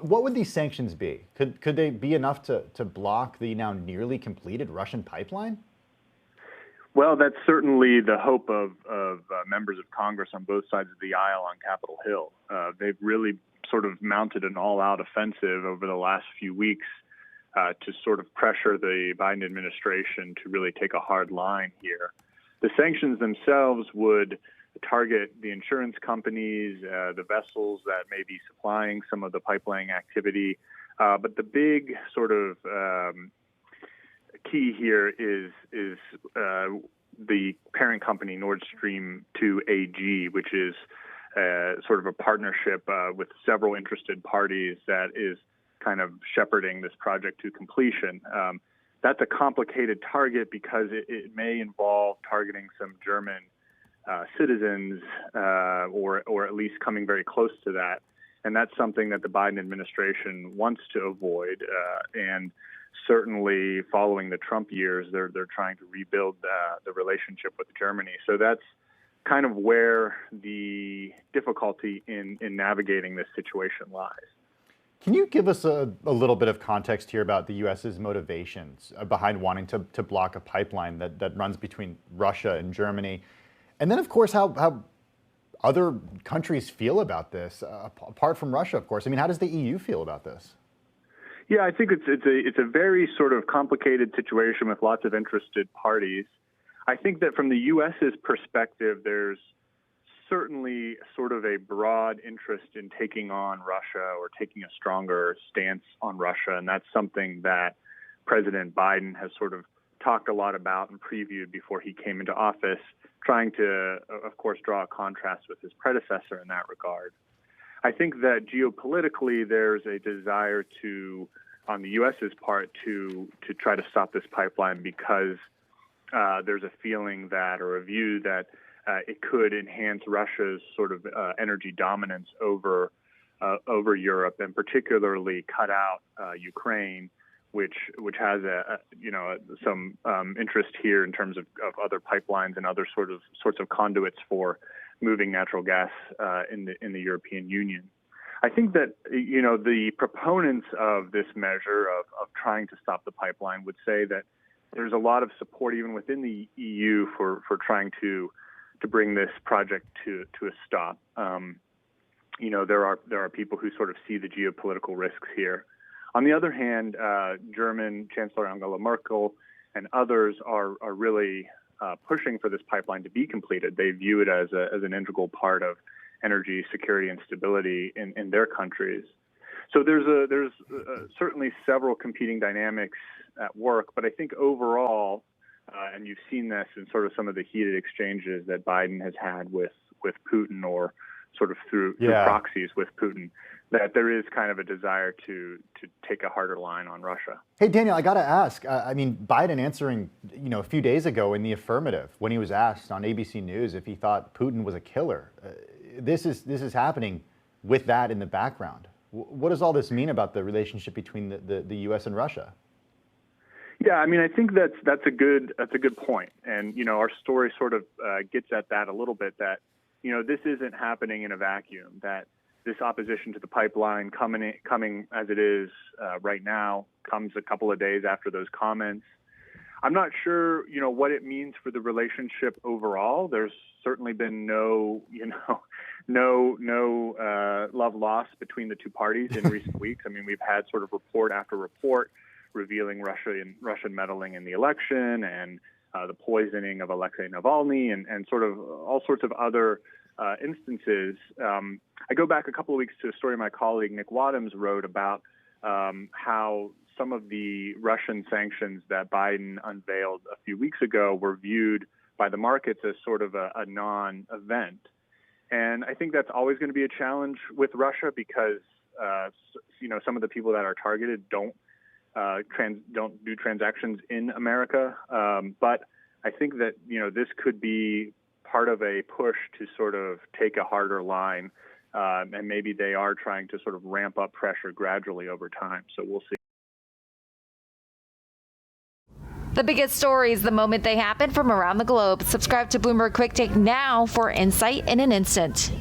What would these sanctions be? Could they be enough to block the now nearly completed Russian pipeline? Well, that's certainly the hope of members of Congress on both sides of the aisle on Capitol Hill. They've really sort of mounted an all-out offensive over the last few weeks to sort of pressure the Biden administration to really take a hard line here. The sanctions themselves would target the insurance companies, the vessels that may be supplying some of the pipeline activity. But the big sort of key here is the parent company Nord Stream 2 AG, which is sort of a partnership with several interested parties that is kind of shepherding this project to completion. That's a complicated target because it may involve targeting some German citizens or at least coming very close to that. And that's something that the Biden administration wants to avoid. And certainly following the Trump years, they're trying to rebuild the relationship with Germany. So that's kind of where the difficulty in navigating this situation lies. Can you give us a little bit of context here about the U.S.'s motivations behind wanting to block a pipeline that runs between Russia and Germany? And then, of course, how other countries feel about this, apart from Russia, of course. I mean, how does the EU feel about this? Yeah, I think it's a very sort of complicated situation with lots of interested parties. I think that from the U.S.'s perspective, there's certainly sort of a broad interest in taking on Russia or taking a stronger stance on Russia. And that's something that President Biden has sort of talked a lot about and previewed before he came into office, trying to, of course, draw a contrast with his predecessor in that regard. I think that geopolitically, there's a desire to, on the U.S.'s part, to try to stop this pipeline because there's a feeling that, or a view that it could enhance Russia's sort of energy dominance over Europe, and particularly cut out Ukraine, which has some interest here in terms of other pipelines and other sorts of conduits for moving natural gas in the European Union. I think that the proponents of this measure of trying to stop the pipeline would say that there's a lot of support even within the EU for trying to bring this project to a stop. There are people who sort of see the geopolitical risks here. On the other hand, German Chancellor Angela Merkel and others are really pushing for this pipeline to be completed. They view it as an integral part of energy security and stability in their countries. So there's certainly several competing dynamics at work, but I think overall, and you've seen this in sort of some of the heated exchanges that Biden has had with Putin, or sort of through proxies with Putin, that there is kind of a desire to take a harder line on Russia. Hey, Daniel, I got to ask, I mean, Biden answering, a few days ago in the affirmative when he was asked on ABC News if he thought Putin was a killer. This is happening with that in the background. What does all this mean about the relationship between the U.S. and Russia? Yeah, I mean, I think that's a good point, and our story sort of gets at that a little bit. That this isn't happening in a vacuum. That this opposition to the pipeline coming as it is right now comes a couple of days after those comments. I'm not sure what it means for the relationship overall. There's certainly been no love lost between the two parties in recent weeks. I mean, we've had sort of report after report revealing Russian meddling in the election and the poisoning of Alexei Navalny and sort of all sorts of other instances. I go back a couple of weeks to a story my colleague Nick Wadhams wrote about how some of the Russian sanctions that Biden unveiled a few weeks ago were viewed by the markets as sort of a non-event. And I think that's always going to be a challenge with Russia because, some of the people that are targeted don't do transactions in America. But I think that, this could be part of a push to sort of take a harder line. And maybe they are trying to sort of ramp up pressure gradually over time. So we'll see. The biggest stories the moment they happen from around the globe. Subscribe to Bloomberg Quick Take now for insight in an instant.